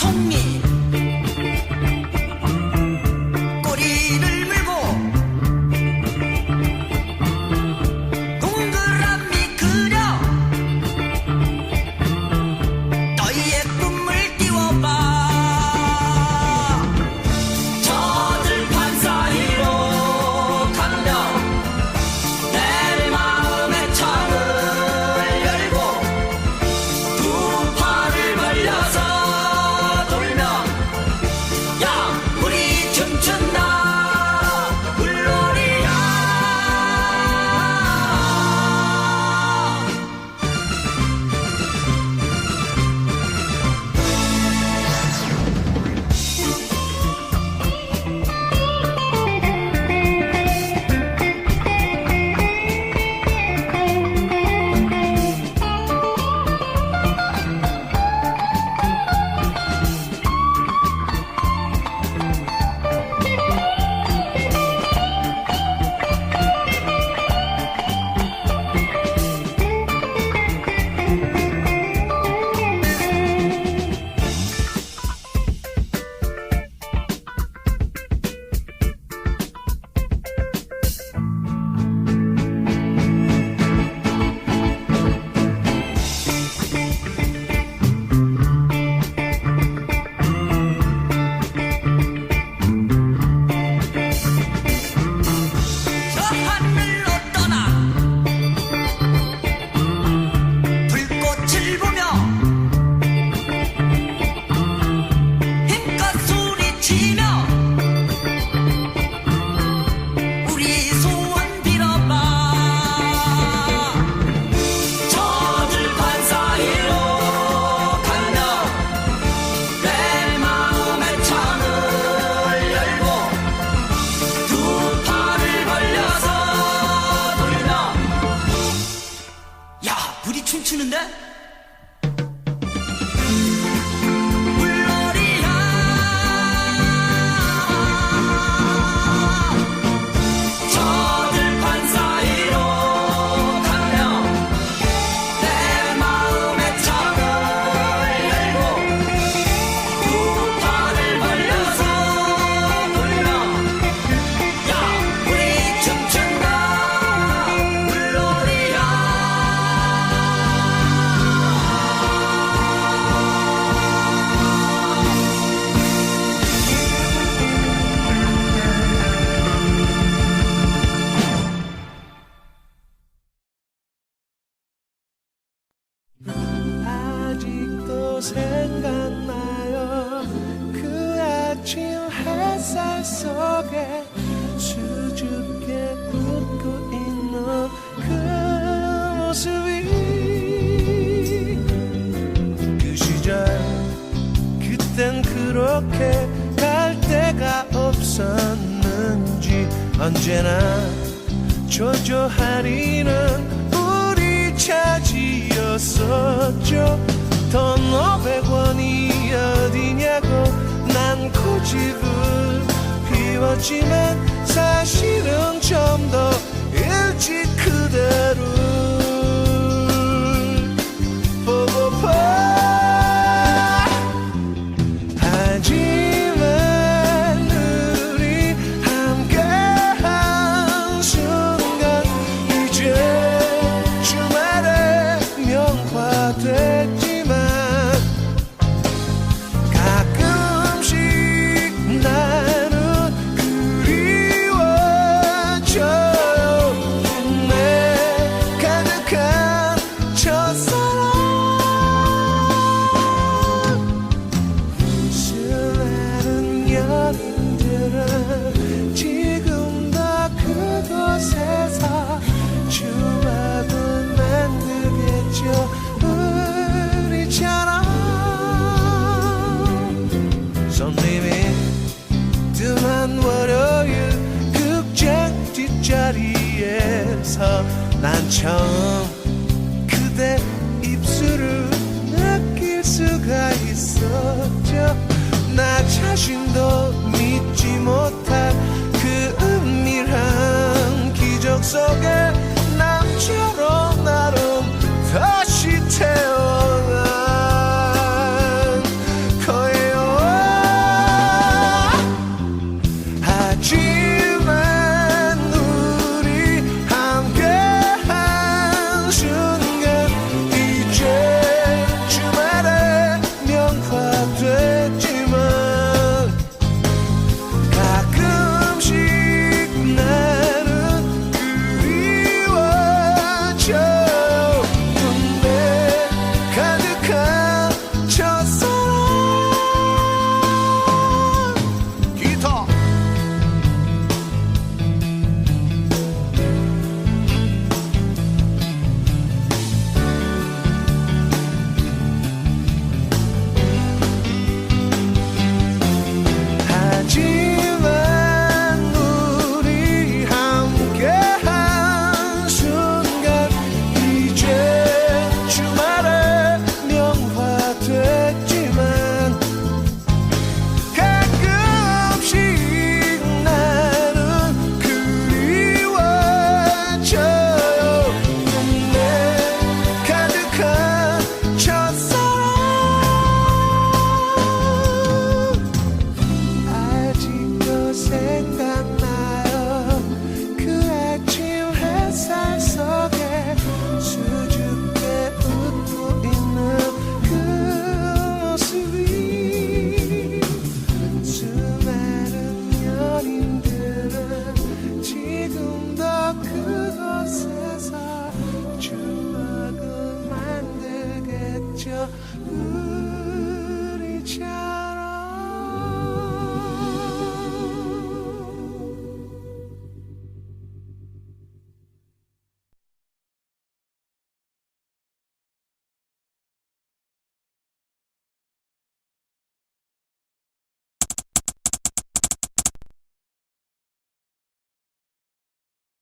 송미 꼬리를 물고 동그라미 그려 너희의 꿈을 띄워봐. 저들판 사이로 가면 내 마음의 창을 열고 두 팔을 벌려서 돌면 야 우리 춤춘다 물놀이야. 저 하늘로 떠나 불꽃을 보며 힘껏 소리치며 우리 소원 빌어봐. 저들판 사이로 가면 내 마음의 창을 열고 두 팔을 벌려서 돌면 야 우리 춤추는데 물놀이야. 저들판 사이로 가면 내 마음의 창을 열고 두 팔을 벌려서 돌면 야 우리 춤춘다 물놀이야. 아직도 생각나요. 그 아침 햇살 속에 수줍게 웃고 있는 그 모습이 그 시절 그땐 그렇게 갈 데가 없었는지 언제나 조조하리는 우리 차지였었죠. 돈 500원이 어디냐고 난 고집을 피웠지만 사실은 좀 더 일찍 그대를 보고파. 하지만 우리 함께한 순간 이제 주말에 명화됐지만 가끔씩 나는 그리워져요. 내 가득한 첫사랑 수많은 연인들은 지금 다 그곳에서 추억을 만들겠죠. 우리처럼 손님이 뜸한 월요일 극장 뒷자리에서 난 처음 그대 입술을 느낄 수가 있었죠. 나 자신도 믿지 못한 그 은밀한 기적 속에